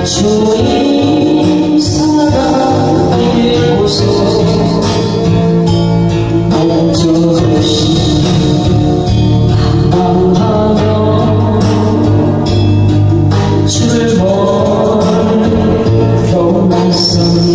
주님 사랑 읽고서 멈춰없이 방황하며 주를 멀리 떠났으니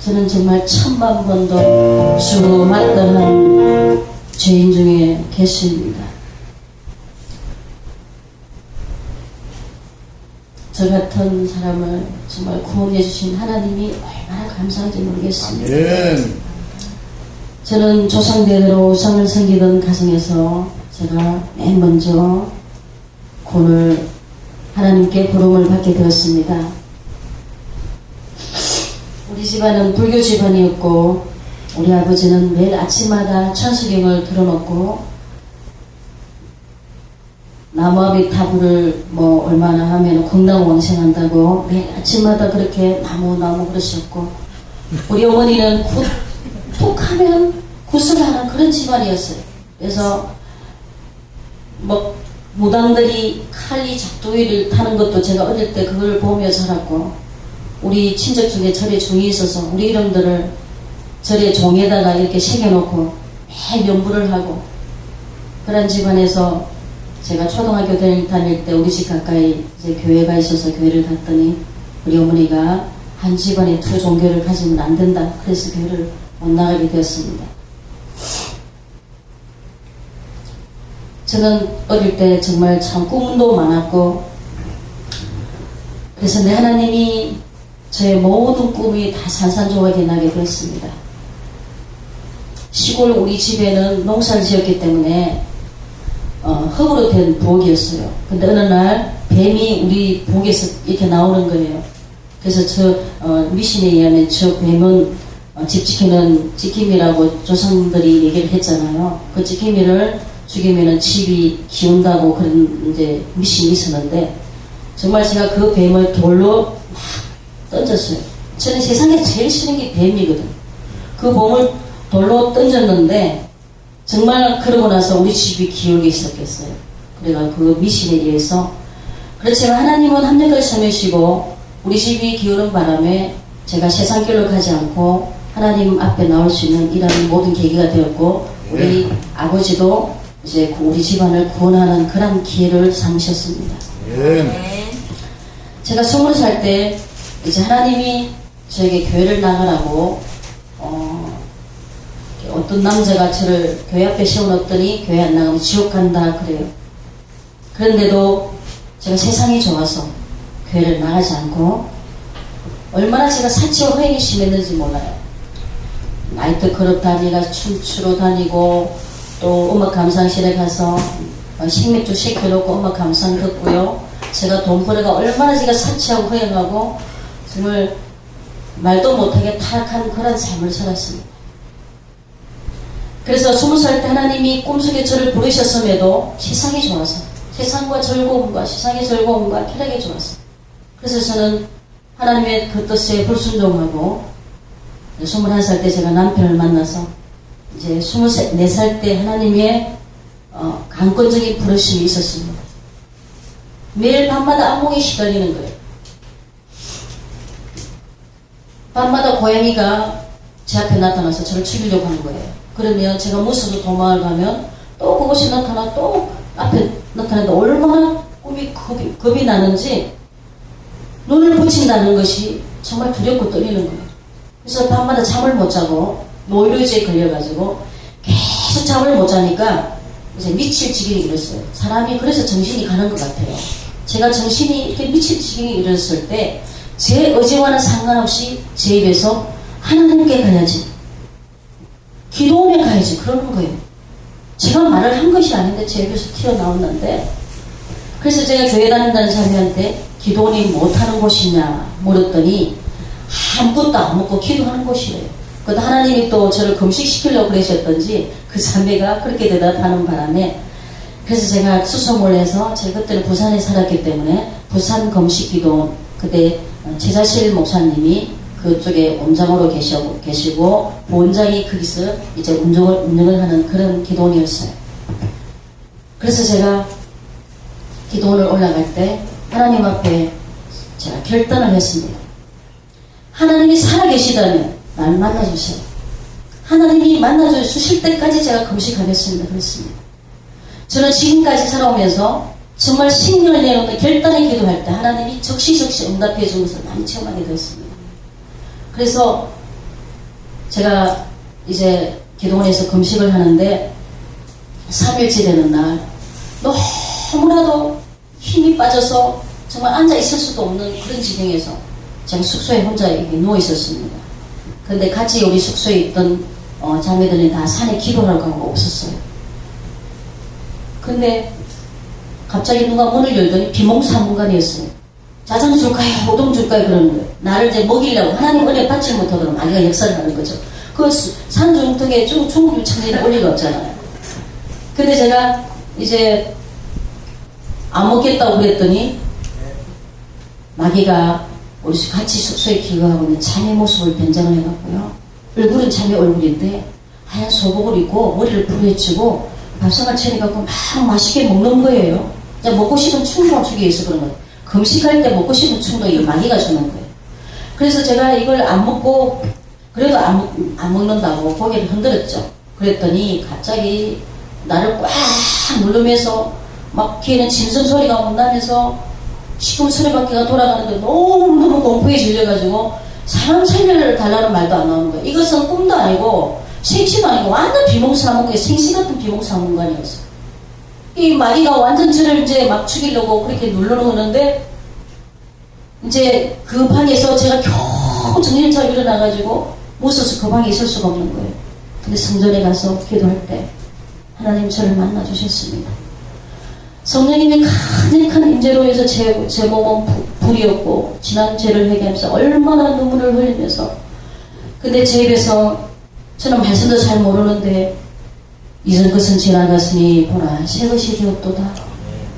저는 정말 천만 번도 주고 마땅한 죄인 중에 계십니다. 저 같은 사람을 정말 구원해 주신 하나님이 얼마나 감사한지 모르겠습니다. 아멘. 저는 조상대대로 우상을 섬기던 가정에서 제가 맨 먼저 구원을 하나님께 부름을 받게 되었습니다. 우리 집안은 불교 집안이었고 우리 아버지는 매일 아침마다 천수경을 틀어놓고 나무아비 타구를 뭐 얼마나 하면 건강원생한다고 매일 아침마다 그렇게 나무 그러셨고, 우리 어머니는 툭 하면 구슬하는 그런 집안이었어요. 그래서 뭐 무당들이 칼리 작두기를 타는 것도 제가 어릴 때 그걸 보며 자랐고, 우리 친척 중에 절에 종이 있어서 우리 이름들을 절에 종에다가 이렇게 새겨놓고 매일 연부를 하고, 그런 집안에서 제가 초등학교 다닐 때 우리 집 가까이 이제 교회가 있어서 교회를 갔더니 우리 어머니가 한 집안에 두 종교를 가지면 안 된다, 그래서 교회를 못 나가게 되었습니다. 저는 어릴 때 정말 참 꿈도 많았고, 그래서 내 하나님이 저의 모든 꿈이 다 산산조각이 나게 되었습니다. 시골 우리 집에는 농사를 지었기 때문에 흙으로 된 부엌이었어요. 근데 어느 날 뱀이 우리 부엌에서 이렇게 나오는 거예요. 그래서 미신에 의하면 저 뱀은 집 지키는 지킴이라고 조상들이 얘기를 했잖아요. 그 지킴이를 죽이면은 집이 기운다고 그런 이제 미신이 있었는데, 정말 제가 그 뱀을 돌로 막 던졌어요. 저는 세상에 제일 싫은 게 뱀이거든. 그 뱀을 돌로 던졌는데 정말 그러고 나서 우리 집이 기울기 시작했어요. 그래가 그 미신에 의해서. 그렇지만 하나님은 합력을 삼으시고 우리 집이 기우는 바람에 제가 세상길로 가지 않고 하나님 앞에 나올 수 있는 이런 모든 계기가 되었고, 우리 아버지도 이제 우리 집안을 구원하는 그런 기회를 삼으셨습니다. 제가 20살 때 이제 하나님이 저에게 교회를 나가라고 어떤 남자가 저를 교회 앞에 세워놓더니 교회 안 나가면 지옥 간다 그래요. 그런데도 제가 세상이 좋아서 교회를 나가지 않고, 얼마나 제가 사치와 허행이 심했는지 몰라요. 나이트클럽 다니가 춤추러 다니고, 또 음악 감상실에 가서 식맥주 시켜놓고 음악 감상 듣고요. 제가 돈 벌어가 얼마나 제가 사치하고 허행하고 정말 말도 못하게 타락한 그런 삶을 살았습니다. 그래서 20살 때 하나님이 꿈속에 저를 부르셨음에도 세상이 좋아서, 세상과 즐거움과 세상의 즐거움과 쾌락이 좋아서, 그래서 저는 하나님의 그 뜻에 불순종하고 21살 때 제가 남편을 만나서 이제 24살 때 하나님의 강권적인 부르심이 있었습니다. 매일 밤마다 악몽에 시달리는 거예요. 밤마다 고양이가 제 앞에 나타나서 저를 죽이려고 하는 거예요. 그러면 제가 무서워서 도망을 가면 또 그것이 나타나, 또 앞에 나타나는데 얼마나 겁이 나는지 눈을 붙인다는 것이 정말 두렵고 떨리는 거예요. 그래서 밤마다 잠을 못 자고 노이로제에 걸려가지고 계속 잠을 못 자니까 이제 미칠 지경이 이랬어요. 사람이 그래서 정신이 가는 것 같아요. 제가 정신이 이렇게 미칠 지경이 이랬을 때 제 의지와는 상관없이 제 입에서 하나님께 가야지, 기도원에 가야지 그러는 거예요. 제가 말을 한 것이 아닌데 제 입에서 튀어나왔는데, 그래서 제가 교회 다닌다는 자매한테 기도원이 못하는 곳이냐 물었더니 아무것도 안 먹고 기도하는 곳이래요. 그것도 하나님이 또 저를 금식시키려고 그러셨던지 그 자매가 그렇게 대답하는 바람에, 그래서 제가 수소몰해서 제가 그때는 부산에 살았기 때문에 부산 금식기도원, 그때 제자실 목사님이 그쪽에 원장으로 계시고 본장이 거기서 이제 운영을 하는 그런 기도원이었어요. 그래서 제가 기도원을 올라갈 때 하나님 앞에 제가 결단을 했습니다. 하나님이 살아계시다면 날 만나주세요. 하나님이 만나주실 때까지 제가 금식하겠습니다. 그랬습니다. 저는 지금까지 살아오면서 정말 신경을 내놓는 결단의 기도할 때 하나님이 적시적시 응답해 주면서 많이 체험하게 되었습니다. 그래서 제가 이제 기도원에서 금식을 하는데 3일째 되는 날 너무나도 힘이 빠져서 정말 앉아 있을 수도 없는 그런 지경에서 제가 숙소에 혼자 누워 있었습니다. 그런데 같이 우리 숙소에 있던 자매들이 다 산에 기도하러 가고 없었어요. 근데 갑자기 누가 문을 열더니 비몽사몽간이었어요. 자장 줄까요? 우동 줄까요? 그러는 거예요. 나를 이제 먹이려고, 하나님 은혜 받지 못하도록 마귀가 역사를 하는 거죠. 그 산중턱에 중국 유창리를 올 리가 없잖아요. 근데 제가 이제 안 먹겠다고 그랬더니 마귀가 우리 같이 숙소에 기거하고 있는 자매 모습을 변장을 해갖고요. 얼굴은 자매 얼굴인데 하얀 소복을 입고 머리를 부르헤치고 밥상을 차려갖고 막 맛있게 먹는 거예요. 그냥 먹고 싶은 충동을 주기 위해서 그런 거예요. 금식할 때 먹고 싶은 충동이 마귀가 주는 거예요. 그래서 제가 이걸 안 먹고 그래도 안 먹는다고 고개를 흔들었죠. 그랬더니 갑자기 나를 꽉 누르면서 막 귀에는 짐승 소리가 못 나면서 시금 소리밖에가 돌아가는데 너무너무 공포에 질려가지고 사람 살려달라는 말도 안 나오는 거예요. 이것은 꿈도 아니고 생시도 아니고 완전 비몽사몽의 생시 같은 비몽사몽관이었어요. 이 마귀가 완전 저를 이제 막 죽이려고 그렇게 눌러놓는데 이제 그 방에서 제가 겨우 정신을 차리고 일어나가지고 무서워서 그 방에 있을 수가 없는 거예요. 근데 성전에 가서 기도할 때 하나님 저를 만나 주셨습니다. 성령님이 강력한 임재로 해서 제 몸은 불이었고 지난 죄를 회개하면서 얼마나 눈물을 흘리면서 근데 제 입에서 저는 말씀도 잘 모르는데 이전 것은 지나갔으니 보라 새 것이 되었도다.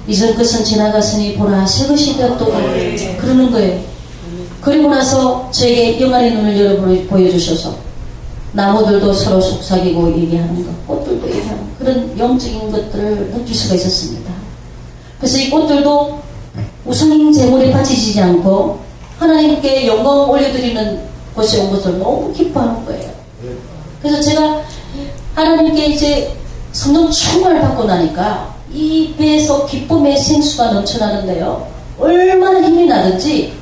이전 것은 지나갔으니 보라 새 것이 되었도다. 그러는 거예요. 그리고 나서 저에게 영안의 눈을 열어 보여주셔서 나무들도 서로 속삭이고 얘기하는 것, 꽃들도 얘기하는 것, 그런 영적인 것들을 느낄 수가 있었습니다. 그래서 이 꽃들도 우상 제물에 바치지 않고 하나님께 영광 올려드리는 곳에 온 것을 너무 기뻐하는 거예요. 그래서 제가 하나님께 이제 성령 충만을 받고 나니까 이 배에서 기쁨의 생수가 넘쳐나는데요. 얼마나 힘이 나든지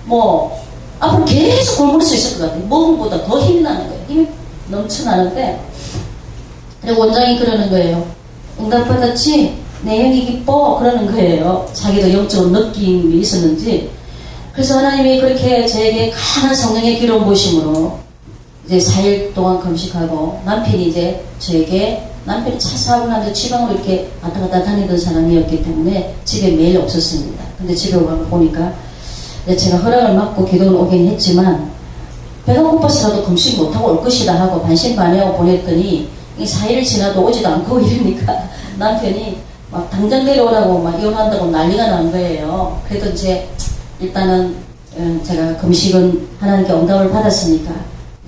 뭐 앞으로 계속 굶을 수 있을 것 같아요. 먹음보다 더 힘이 나는 거예요. 힘이 넘쳐나는데 그리고 원장이 그러는 거예요. 응답받았지? 내 형이 기뻐? 그러는 거예요. 자기도 영적으로 느낌이 있었는지. 그래서 하나님이 그렇게 저에게 강한 성령의 기름 부으심으로 이제 4일 동안 금식하고 남편이 이제 저에게 남편이 차 사고 나서 지방으로 이렇게 왔다 갔다 다니던 사람이었기 때문에 집에 매일 없었습니다. 근데 집에 보니까 제가 허락을 받고 기도는 오긴 했지만 배가 고파서라도 금식 못하고 올 것이다 하고 반신반의하고 보냈더니 이 4일 지나도 오지도 않고 이러니까 남편이 막 당장 내려오라고 막 이혼한다고 난리가 난 거예요. 그래도 이제 일단은 제가 금식은 하나님께 응답을 받았으니까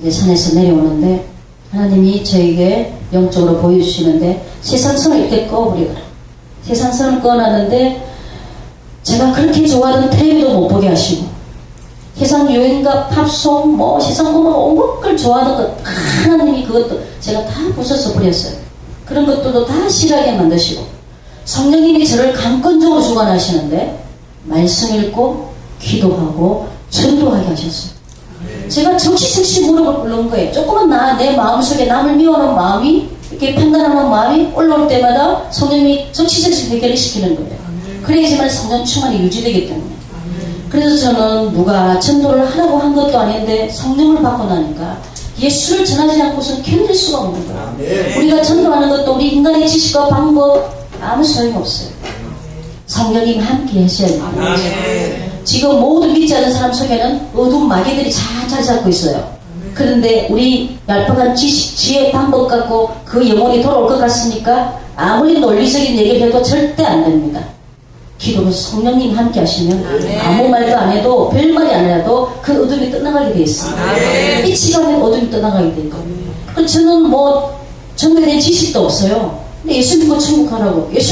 이제 산에서 내려오는데 하나님이 저에게 영적으로 보여주시는데 세상선을 이렇게 꺼버리거라. 세상선을 꺼놨는데 제가 그렇게 좋아하던 텔레비도 못 보게 하시고 세상 유행가 팝송 뭐 세상 보면 온 걸 좋아하는 것 하나님이 그것도 제가 다 부숴서 버렸어요. 그런 것들도 다 싫어하게 만드시고 성령님이 저를 강권적으로 주관하시는데 말씀 읽고 기도하고 전도하게 하셨어요. 제가 적시적시 무릎을 꿇는 거예요. 조금은 내 마음속에 남을 미워하는 마음이 이렇게 판단하는 마음이 올라올 때마다 성령님이 적시적시 해결을 시키는 거예요. 그래야지만 성령 충만이 유지되기 때문에. 그래서 저는 누가 전도를 하라고 한 것도 아닌데 성령을 받고 나니까 예수를 전하지 않고서는 견딜 수가 없는 거예요. 우리가 전도하는 것도 우리 인간의 지식과 방법 아무 소용없어요. 성령님 함께 하셔야 돼요. 지금 모두 믿지 않는 사람 속에는 어두운 마귀들이 잘 잡고 있어요. 그런데 우리 얄팍한 지식, 지혜, 방법 갖고 그 영혼이 돌아올 것 같으니까 아무리 논리적인 얘기를 해도 절대 안 됩니다. 기도로 성령님 함께 하시면 아무 말도 안 해도 별말이 안 해도 그 어둠이 떠나가게 돼 있습니다. 빛이 가면 어둠이 떠나가게 돼 있고. 저는 뭐 전도에 대한 지식도 없어요. 근데 예수 믿고 천국 가라고. 예수